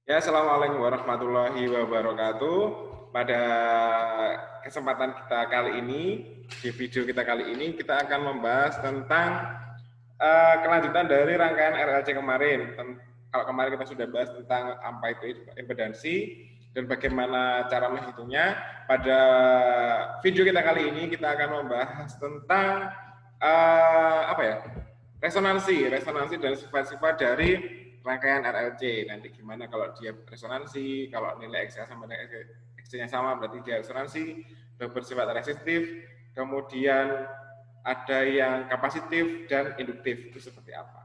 Ya, assalamualaikum warahmatullahi wabarakatuh. Pada kesempatan kita kali ini, di video kita kali ini, kita akan membahas tentang kelanjutan dari rangkaian RLC kemarin. Kalau kemarin kita sudah bahas tentang apa itu impedansi dan bagaimana cara menghitungnya. Pada video kita kali ini, kita akan membahas tentang resonansi dan sifat-sifat dari rangkaian RLC. Nanti gimana kalau dia resonansi, kalau nilai XA sama dengan XC-nya sama berarti dia resonansi, bersifat resistif, kemudian ada yang kapasitif dan induktif, itu seperti apa.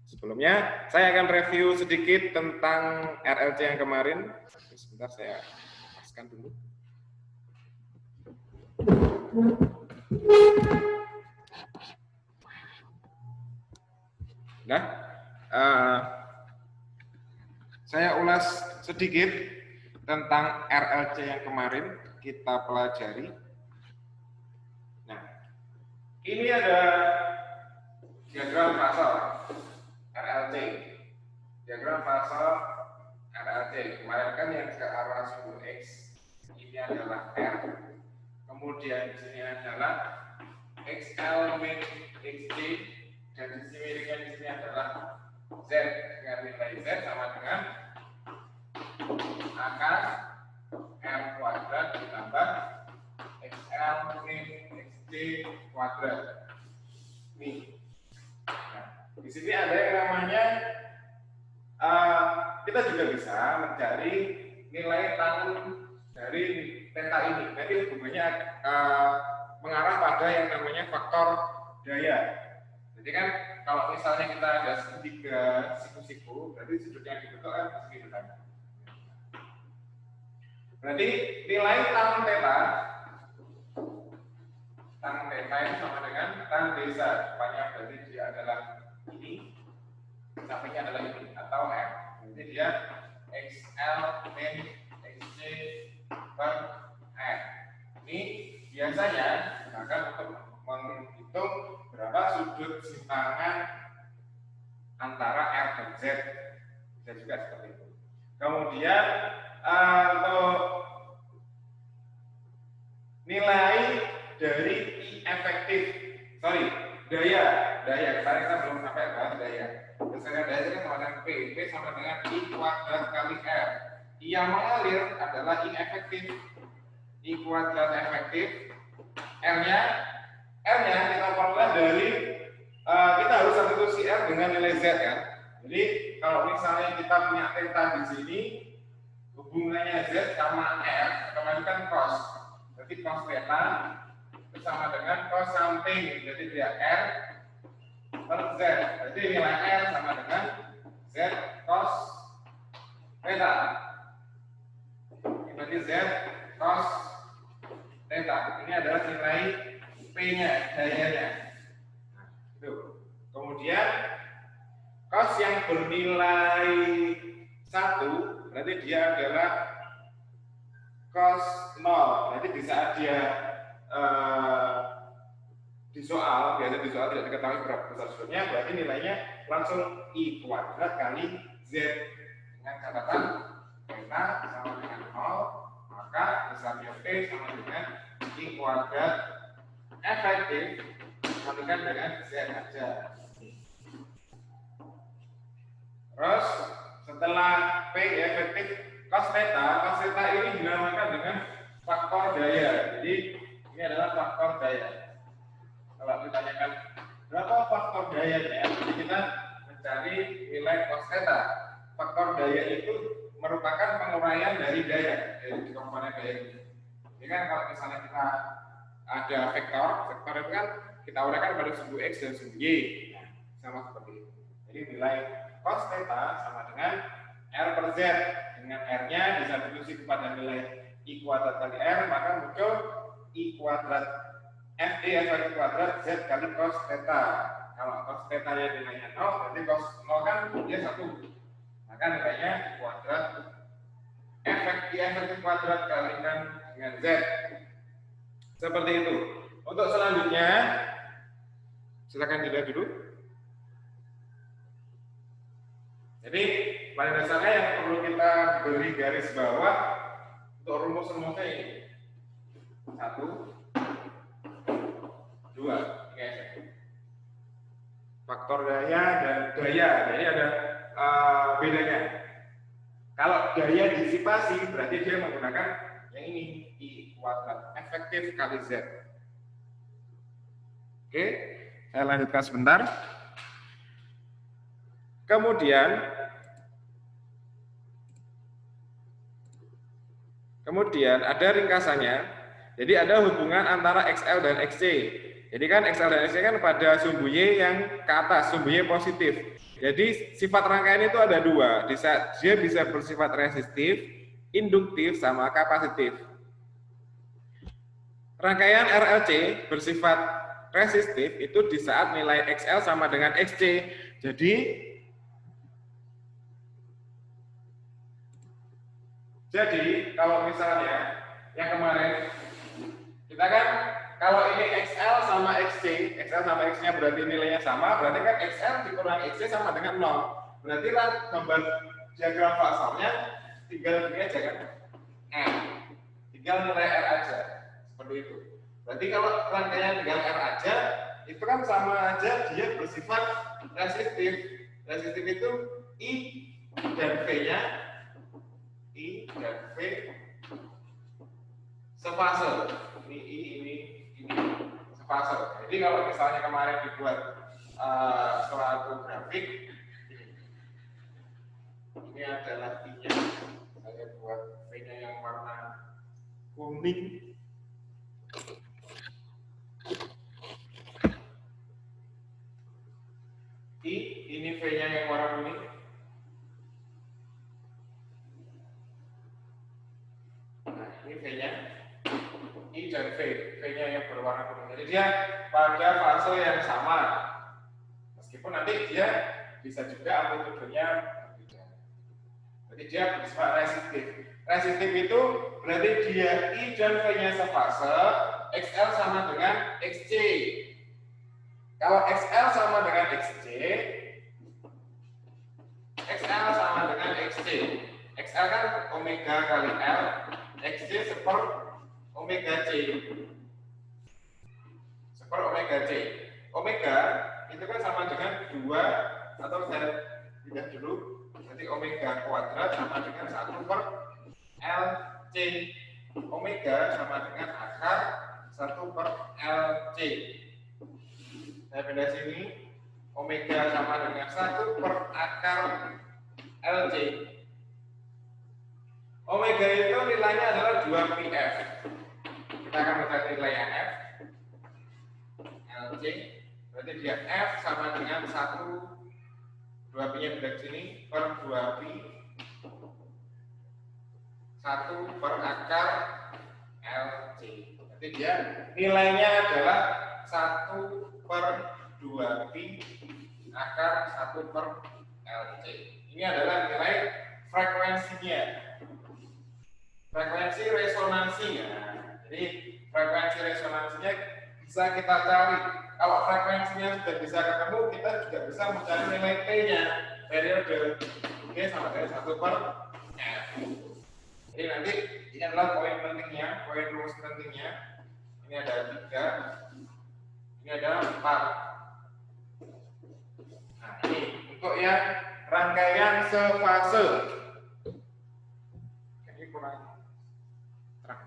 Sebelumnya saya akan review sedikit tentang RLC yang kemarin. Sebentar saya lepaskan dulu. Nah, saya ulas sedikit tentang RLC yang kemarin kita pelajari. Nah, ini ada diagram fase RLC. Diagram fase RLC. Kemarin kan yang ke arah sumbu X ini adalah R. Kemudian di sini adalah XL min XC dan di sini miringnya di sini adalah Z dengan nilai Z sama dengan akar R kuadrat ditambah XL min XC kuadrat. Nih. Nah, di sini ada yang namanya kita juga bisa mencari nilai tan dari theta ini. Nanti hubungannya mengarah pada yang namanya faktor daya. Jadi kan kalau misalnya kita ada segitiga siku-siku, berarti sudut yang dibentuk kan segitu kan. Berarti nilai tan theta itu sama dengan tan desa. Depannya berarti dia adalah ini, sampingnya adalah ini atau M. Jadi dia XL min XC per M. Ini biasanya digunakan untuk menghitung berapa sudut simpangan antara R dan Z. Bisa juga seperti itu. Kemudian untuk nilai dari I efektif, daya kemarin kita belum sampai bahas daya. Misalnya daya itu kan sama dengan P sama dengan I kuadrat kali R. I yang mengalir adalah I efektif, I kuadrat efektif, R-nya kita peroleh dari kita harus substitusi R dengan nilai Z kan. Jadi kalau misalnya kita punya theta di sini, hubungannya Z sama R, otomatis kan cos. Berarti cos theta itu sama dengan cos samping. Jadi dia R per Z. Berarti nilai R sama dengan Z cos theta. Berarti Z cos theta. Ini adalah nilai P-nya, dayanya. Nah, itu. Kemudian cos yang bernilai 1 berarti dia adalah cos 0. Berarti di saat dia di soal tidak diketahui berapa besar sudutnya, berarti nilainya langsung I kuadrat kali Z dengan catatan theta sama dengan 0, maka besarnya P sama dengan I kuadrat efektif dikalikan dengan Z aja. Terus setelah P efektif cos theta ini dinamakan dengan faktor daya. Jadi ini adalah faktor daya. Kalau ditanyakan berapa faktor dayanya, jadi kita mencari nilai cos theta. Faktor daya itu merupakan penguraian dari daya, dari komponen daya ini. Jadi kan kalau misalnya kita ada vektor itu kan kita uraikan pada sumbu X dan sumbu Y. Nah, sama seperti itu. Jadi nilai cos theta sama dengan R per Z. Dengan R-nya disubstitusi kepada nilai I kuadrat kali R, maka muncul I kuadrat FE efektif kuadrat Z kali cos theta. Kalau cos theta-nya nilainya 0, berarti cos 0 kan dia 1. Maka nilainya I kuadrat efektif kuadrat kalikan dengan Z. Seperti itu. Untuk selanjutnya, silakan dilihat dulu. Jadi pada dasarnya yang perlu kita beri garis bawah untuk rumus-rumusnya ini. 1, 2, faktor daya dan daya. Jadi ada bedanya. Kalau daya disipasi berarti dia menggunakan yang ini, I kuadrat, efektif kali Z. Oke, saya lanjutkan sebentar. Kemudian ada ringkasannya. Jadi ada hubungan antara XL dan XC. Jadi kan XL dan XC kan pada sumbu Y yang ke atas, sumbu Y positif. Jadi sifat rangkaian itu ada dua. Dia bisa bersifat resistif, induktif, sama kapasitif. Rangkaian RLC bersifat resistif itu di saat nilai XL sama dengan XC. Jadi kalau misalnya yang kemarin kita kan kalau ini XL sama XC, XL sama X-nya berarti nilainya sama, berarti kan XL dikurangi XC sama dengan 0. Berarti kan gambar diagram fasalnya tinggal ini aja kan. Tinggal nilai R aja. Seperti itu. Berarti kalau rangkaian tinggal R aja, itu kan sama aja dia bersifat resistif. Resistif itu I dan V-nya, I dan V sefase. Ini I, ini sefase. Jadi kalau misalnya kemarin dibuat suatu grafik, ini adalah I-nya. Saya buat V-nya yang warna kuning. Ini V-nya yang warna kuning. Nah, ini V-nya. I dan V-nya yang berwarna kuning. Jadi dia pada fase yang sama. Meskipun nanti dia bisa juga amplitudenya berbeda. Jadi dia bersifat resistif. Resistif itu berarti dia I dan V-nya sefase, XL sama dengan XC. Kalau XL sama dengan XC, XL sama dengan XC. XL kan omega kali L, XC seper omega C. Seper omega C. Omega itu kan sama dengan 2, atau saya pindah dulu, jadi omega kuadrat sama dengan 1 per LC. Omega sama dengan akar 1 per LC. Saya pindah sini, omega sama dengan 1 per akar LC. Omega itu nilainya adalah 2πf. Kita akan mencari nilai F. LC, berarti dia F sama dengan 1, 2π-nya pindah ke sini, per 2π 1 per akar LC. Berarti dia nilainya adalah 1 per 2π akar 1 per LC. Ini adalah nilai frekuensinya. Frekuensi resonansinya. Jadi frekuensi resonansinya bisa kita cari. Kalau frekuensinya sudah bisa ketemu, kita juga bisa mencari nilai T-nya. Periode T sama dengan 1 per F. Jadi nanti ini adalah poin pentingnya, poin rumus pentingnya. Ini ada 3. Ini ada 4. Nah, ini untuk yang rangkaian sefase. Ini kurang terang.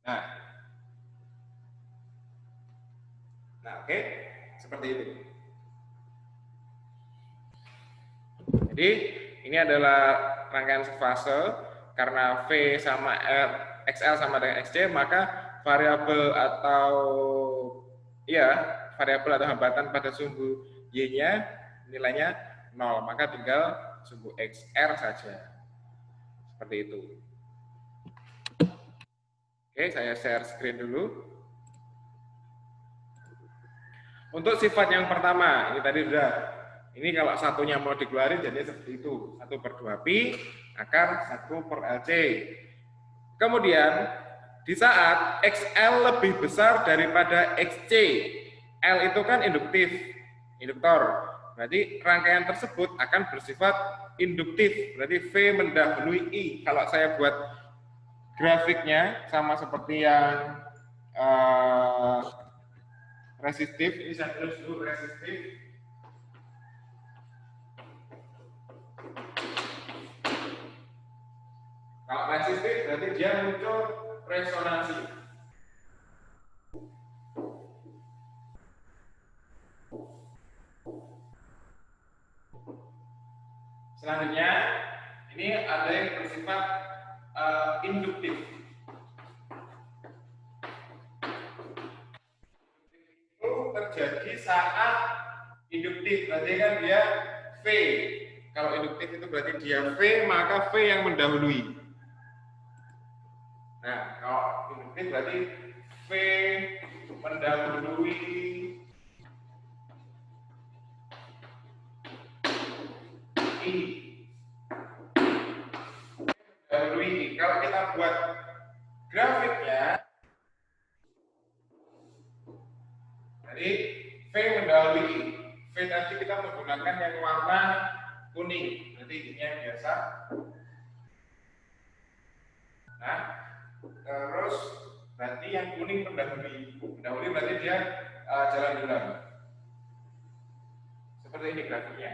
Nah, oke, seperti itu. Jadi ini adalah rangkaian sefase. Karena V sama R, XL sama dengan XC, maka variabel atau hambatan pada sumbu Y-nya nilainya 0, maka tinggal sumbu XR saja. Seperti itu. Oke, saya share screen dulu. Untuk sifat yang pertama, ini tadi sudah. Ini kalau satunya mau dikeluarin jadi seperti itu. 1 per 2π akar 1 per LC. Kemudian di saat XL lebih besar daripada XC, L itu kan induktor. Berarti rangkaian tersebut akan bersifat induktif. Berarti V mendahului I. Kalau saya buat grafiknya sama seperti yang resistif, ini saya tulis dulu resistif. Kalau resistif berarti dia muncul resonansi. Selanjutnya, ini ada yang bersifat induktif. Itu terjadi saat induktif, berarti kan dia V. Kalau induktif itu berarti dia V, maka V yang mendahului. Nah, kalau induktif berarti V mendahului I. Kalau kita buat grafiknya, jadi V mendahului I. V tadi kita menggunakan yang warna kuning, berarti ini yang biasa. Nah, terus berarti yang kuning mendahului. Mendahului berarti dia jalan duluan. Seperti ini grafiknya.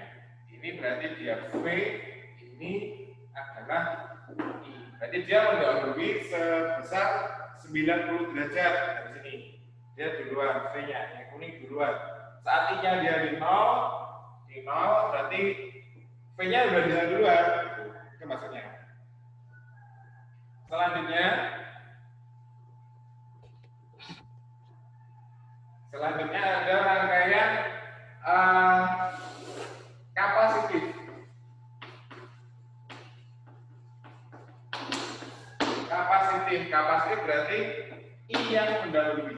Ini berarti dia V, ini adalah I. Berarti dia mendahului sebesar 90 derajat dari sini. Dia duluan, V-nya, yang kuning duluan. Saat I-nya dia di 0 berarti V-nya udah di sana duluan. Itu maksudnya. Selanjutnya ada rangkaian kapasitif. Kapasitif berarti I yang mendahului.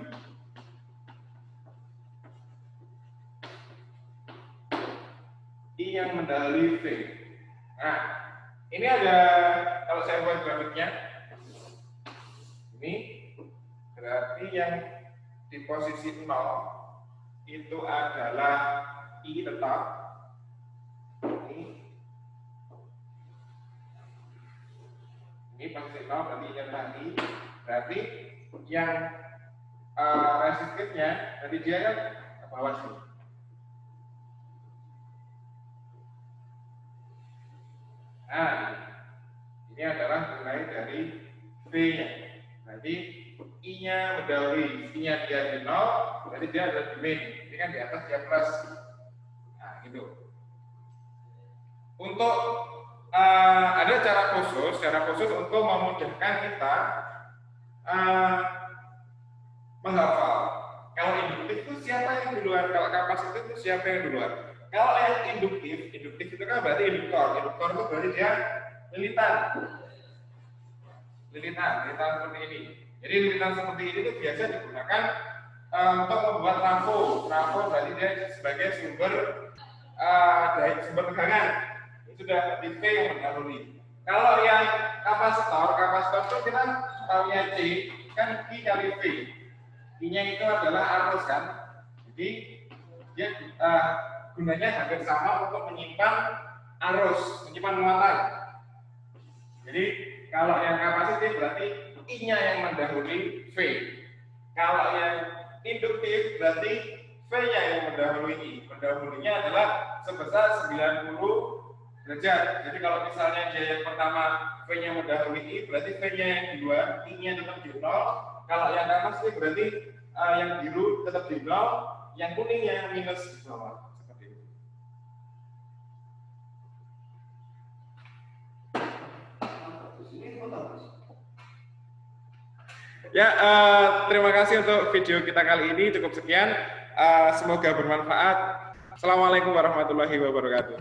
I yang mendahului V. Nah, ini ada, kalau saya buat grafiknya, ini berarti yang di posisi 0 itu adalah I tetap. Ini posisi 0 berarti I adalah I. Berarti yang resistifnya, berarti dia kan ke bawah sini. Nah, ini adalah nilai dari V-nya. Berarti I-nya mendahului, I-nya dia di 0, berarti dia adalah di min. Ini kan di atas dia plus. Nah, gitu. Untuk ada cara khusus untuk memudahkan kita menghafal. Kalau induktif itu siapa yang duluan? Kalau kapasitif itu siapa yang duluan? Kalau yang induktif itu kan berarti induktor. Induktor itu berarti dia lilitan seperti ini. Jadi lilitan seperti ini itu biasa digunakan untuk membuat trafo. Trafo berarti dia sebagai sumber tegangan. Itu sudah berarti V yang mendahului. Kalau yang kapasitor itu kita tahunya C, kan I kali V. I-nya itu adalah arus kan. Jadi dia gunanya hampir sama untuk menyimpan arus, menyimpan muatan. Jadi kalau yang kapasitif berarti I-nya yang mendahului V. Kalau yang induktif berarti V-nya yang mendahului I. Mendahulunya adalah sebesar 90 derajat. Jadi kalau misalnya dia yang pertama V-nya mendahului I, berarti V-nya yang duluan, I-nya tetap di 0. Kalau yang kapasitif berarti yang biru tetap di 0, yang kuning yang minus di bawah. Ya, terima kasih untuk video kita kali ini. Cukup sekian. Semoga bermanfaat. Assalamualaikum warahmatullahi wabarakatuh.